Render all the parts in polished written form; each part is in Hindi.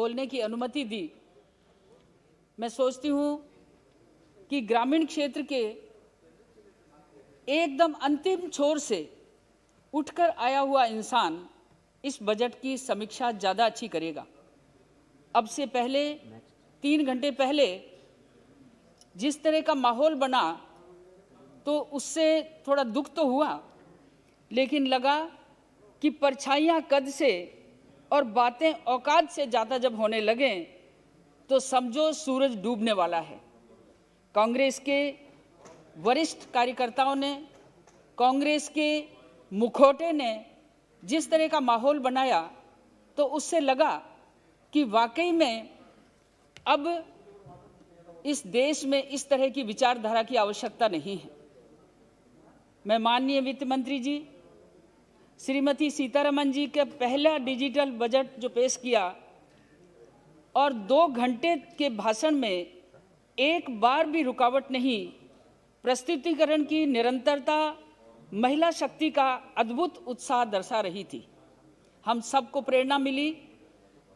बोलने की अनुमति दी। मैं सोचती हूँ कि ग्रामीण क्षेत्र के एकदम अंतिम छोर से उठकर आया हुआ इंसान इस बजट की समीक्षा ज़्यादा अच्छी करेगा। अब से पहले 3 घंटे पहले जिस तरह का माहौल बना तो उससे थोड़ा दुख तो हुआ, लेकिन लगा कि परछाइयाँ कद से और बातें औकात से ज़्यादा जब होने लगें तो समझो सूरज डूबने वाला है। कांग्रेस के वरिष्ठ कार्यकर्ताओं ने, कांग्रेस के मुखौटे ने जिस तरह का माहौल बनाया तो उससे लगा कि वाकई में अब इस देश में इस तरह की विचारधारा की आवश्यकता नहीं है। मैं माननीय वित्त मंत्री जी श्रीमती सीतारमण जी के पहला डिजिटल बजट जो पेश किया और 2 घंटे के भाषण में एक बार भी रुकावट नहीं, प्रस्तुतिकरण की निरंतरता महिला शक्ति का अद्भुत उत्साह दर्शा रही थी। हम सबको प्रेरणा मिली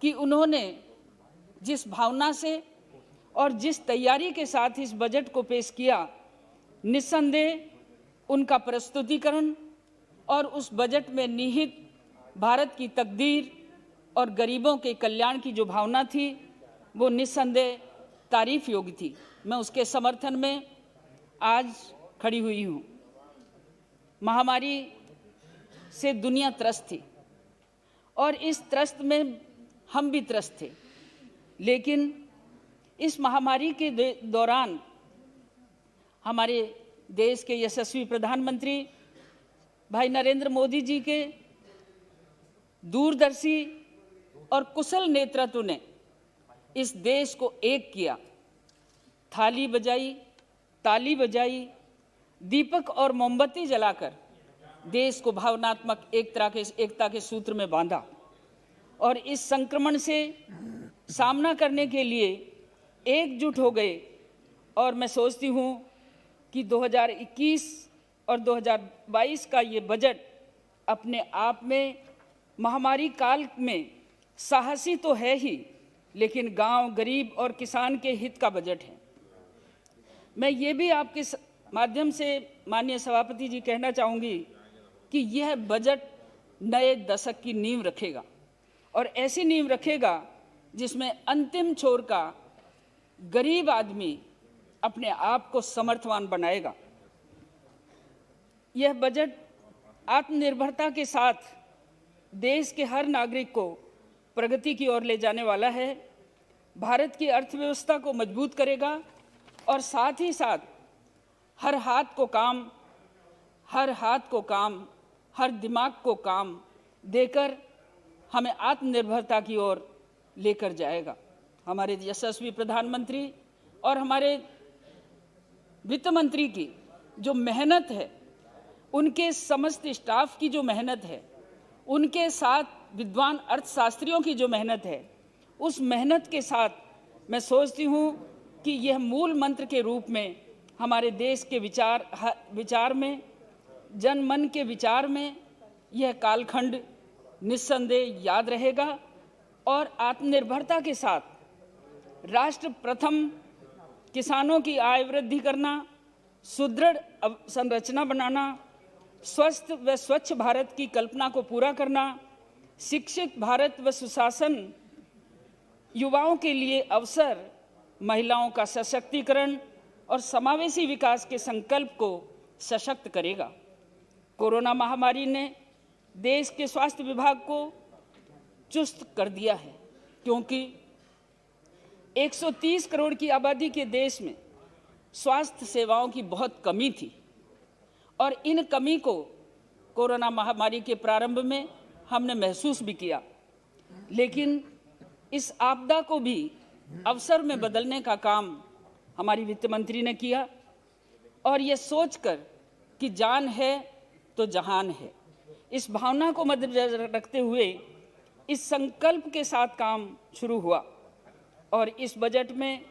कि उन्होंने जिस भावना से और जिस तैयारी के साथ इस बजट को पेश किया, निस्संदेह उनका प्रस्तुतिकरण और उस बजट में निहित भारत की तकदीर और गरीबों के कल्याण की जो भावना थी वो निस्संदेह तारीफ योग्य थी। मैं उसके समर्थन में आज खड़ी हुई हूँ। महामारी से दुनिया त्रस्त थी और इस त्रस्त में हम भी त्रस्त थे, लेकिन इस महामारी के दौरान हमारे देश के यशस्वी प्रधानमंत्री भाई नरेंद्र मोदी जी के दूरदर्शी और कुशल नेतृत्व ने इस देश को एक किया। थाली बजाई, ताली बजाई, दीपक और मोमबत्ती जलाकर देश को भावनात्मक एकता के सूत्र में बांधा और इस संक्रमण से सामना करने के लिए एकजुट हो गए। और मैं सोचती हूँ कि 2021 और 2022 का ये बजट अपने आप में महामारी काल में साहसी तो है ही, लेकिन गांव, गरीब और किसान के हित का बजट है। मैं ये भी आपके माध्यम से माननीय सभापति जी कहना चाहूँगी कि यह बजट नए दशक की नींव रखेगा और ऐसी नींव रखेगा जिसमें अंतिम छोर का गरीब आदमी अपने आप को समर्थवान बनाएगा। यह बजट आत्मनिर्भरता के साथ देश के हर नागरिक को प्रगति की ओर ले जाने वाला है, भारत की अर्थव्यवस्था को मजबूत करेगा और साथ ही साथ हर हाथ को काम, हर दिमाग को काम देकर हमें आत्मनिर्भरता की ओर लेकर जाएगा। हमारे यशस्वी प्रधानमंत्री और हमारे वित्त मंत्री की जो मेहनत है, उनके समस्त स्टाफ की जो मेहनत है, उनके साथ विद्वान अर्थशास्त्रियों की जो मेहनत है, उस मेहनत के साथ मैं सोचती हूँ कि यह मूल मंत्र के रूप में हमारे देश के विचार में, जनमन के विचार में यह कालखंड निस्संदेह याद रहेगा और आत्मनिर्भरता के साथ राष्ट्र प्रथम, किसानों की आय वृद्धि करना, सुदृढ़ संरचना बनाना, स्वस्थ व स्वच्छ भारत की कल्पना को पूरा करना, शिक्षित भारत व सुशासन, युवाओं के लिए अवसर, महिलाओं का सशक्तिकरण और समावेशी विकास के संकल्प को सशक्त करेगा। कोरोना महामारी ने देश के स्वास्थ्य विभाग को चुस्त कर दिया है, क्योंकि 130 करोड़ की आबादी के देश में स्वास्थ्य सेवाओं की बहुत कमी थी और इन कमी को कोरोना महामारी के प्रारंभ में हमने महसूस भी किया, लेकिन इस आपदा को भी अवसर में बदलने का काम हमारी वित्त मंत्री ने किया और ये सोचकर कि जान है तो जहान है, इस भावना को मद्देनजर रखते हुए इस संकल्प के साथ काम शुरू हुआ और इस बजट में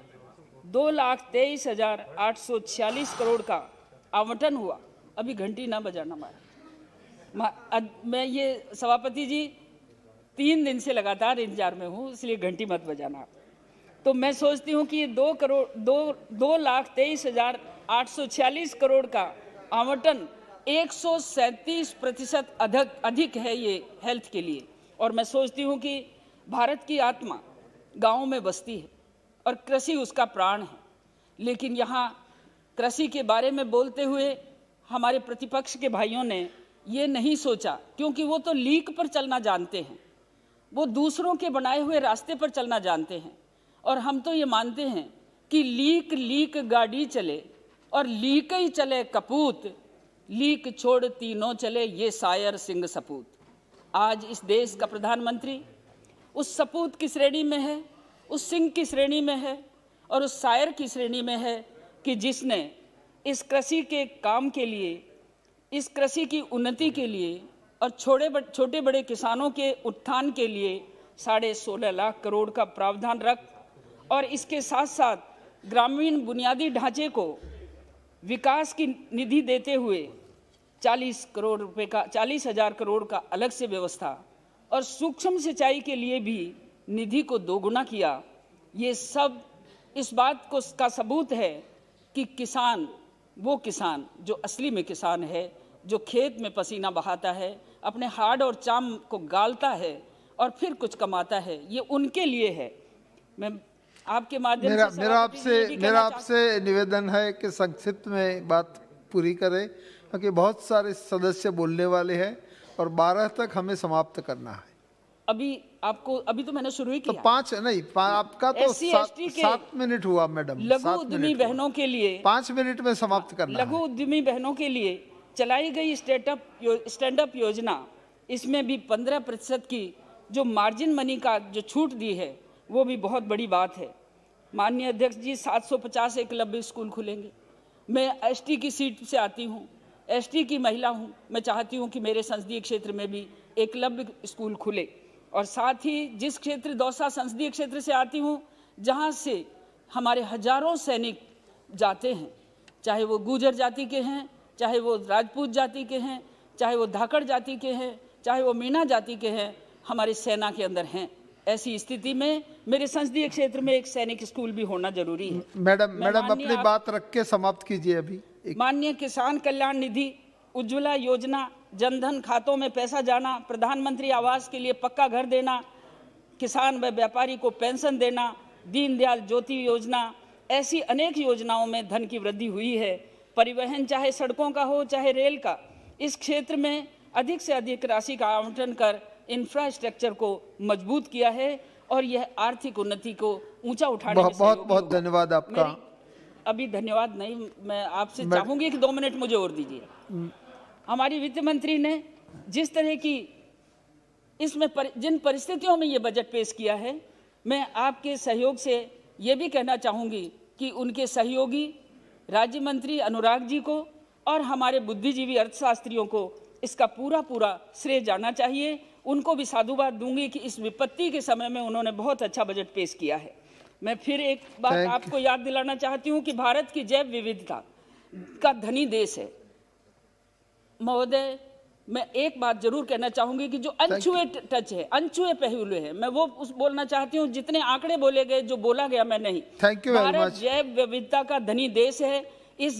2,23,846 करोड़ का आवंटन हुआ। अभी घंटी ना बजाना हमारा। मैं ये सभापति जी 3 दिन से लगातार इंतजार में हूँ, इसलिए घंटी मत बजाना। तो मैं सोचती हूँ कि 2,23,846 करोड़ का आवंटन 137% अधिक है ये हेल्थ के लिए। और मैं सोचती हूँ कि भारत की आत्मा गाँव में बसती है और कृषि उसका प्राण है। लेकिन यहाँ कृषि के बारे में बोलते हुए हमारे प्रतिपक्ष के भाइयों ने ये नहीं सोचा, क्योंकि वो तो लीक पर चलना जानते हैं, वो दूसरों के बनाए हुए रास्ते पर चलना जानते हैं। और हम तो ये मानते हैं कि लीक लीक गाड़ी चले और लीक ही चले कपूत, लीक छोड़ तीनों चले ये शायर सिंह सपूत। आज इस देश का प्रधानमंत्री उस सपूत की श्रेणी में है, उस सिंह की श्रेणी में है और उस शायर की श्रेणी में है कि जिसने इस कृषि के काम के लिए, इस कृषि की उन्नति के लिए और छोटे बड़े किसानों के उत्थान के लिए 16.5 लाख करोड़ का प्रावधान रख और इसके साथ साथ ग्रामीण बुनियादी ढांचे को विकास की निधि देते हुए 40,000 करोड़ का अलग से व्यवस्था और सूक्ष्म सिंचाई के लिए भी निधि को दोगुना किया। ये सब इस बात को का सबूत है कि किसान, वो किसान जो असली में किसान है, जो खेत में पसीना बहाता है, अपने हाड़ और चाम को गालता है और फिर कुछ कमाता है, ये उनके लिए है। मैं आपके माध्यम से मेरा आपसे निवेदन है कि संक्षिप्त में बात पूरी करें, क्योंकि बहुत सारे सदस्य बोलने वाले हैं और 12 तक हमें समाप्त करना है। अभी तो मैंने शुरू ही किया। तो 5 नहीं, आपका तो 7 मिनट हुआ मैडम। लघु उद्यमी बहनों के लिए 5 मिनट में समाप्त करना। लघु उद्यमी बहनों के लिए चलाई गई स्टैंड अप योजना, इसमें भी 15% की जो मार्जिन मनी का जो छूट दी है, वो भी बहुत बड़ी बात है। माननीय अध्यक्ष जी, 750 एकलव्य स्कूल खुलेंगे। मैं एसटी की सीट से आती हूँ, एसटी की महिला हूँ। मैं चाहती हूँ कि मेरे संसदीय क्षेत्र में भी एकलव्य स्कूल खुले। और साथ ही जिस क्षेत्र दौसा संसदीय क्षेत्र से आती हूँ, जहाँ से हमारे हजारों सैनिक जाते हैं, चाहे वो गुर्जर जाति के हैं, चाहे वो राजपूत जाति के हैं, चाहे वो धाकड़ जाति के हैं, चाहे वो मीणा जाति के हैं, हमारी सेना के अंदर हैं। ऐसी स्थिति में मेरे संसदीय क्षेत्र में एक सैनिक स्कूल भी होना जरूरी है। मैडम अपनी बात रख के समाप्त कीजिए। अभी माननीय किसान कल्याण निधि, उज्ज्वला योजना, जनधन खातों में पैसा जाना, प्रधानमंत्री आवास के लिए पक्का घर देना, किसान व व्यापारी को पेंशन देना, दीनदयाल ज्योति योजना, ऐसी अनेक योजनाओं में धन की वृद्धि हुई है। परिवहन चाहे सड़कों का हो चाहे रेल का, इस क्षेत्र में अधिक से अधिक राशि का आवंटन कर इंफ्रास्ट्रक्चर को मजबूत किया है और यह आर्थिक उन्नति को ऊंचा उठाने में बहुत धन्यवाद आपका। अभी धन्यवाद नहीं, मैं आपसे चाहूंगी कि 2 मिनट मुझे और दीजिए। हमारी वित्त मंत्री ने जिस तरह की इसमें जिन परिस्थितियों में ये बजट पेश किया है, मैं आपके सहयोग से ये भी कहना चाहूँगी कि उनके सहयोगी राज्य मंत्री अनुराग जी को और हमारे बुद्धिजीवी अर्थशास्त्रियों को इसका पूरा श्रेय जाना चाहिए। उनको भी साधुवाद दूंगी कि इस विपत्ति के समय में उन्होंने बहुत अच्छा बजट पेश किया है। मैं फिर एक बात आपको याद दिलाना चाहती हूँ कि भारत की जैव विविधता का धनी देश है। महोदय, मैं एक बात जरूर कहना चाहूंगी कि जो अनछुए टच है, अनछुए पहलू है, मैं वो बोलना चाहती हूँ। जितने आंकड़े बोले गए, जो बोला गया मैं नहीं। Thank you very much. Bharat जैव विविधता का धनी देश है। इस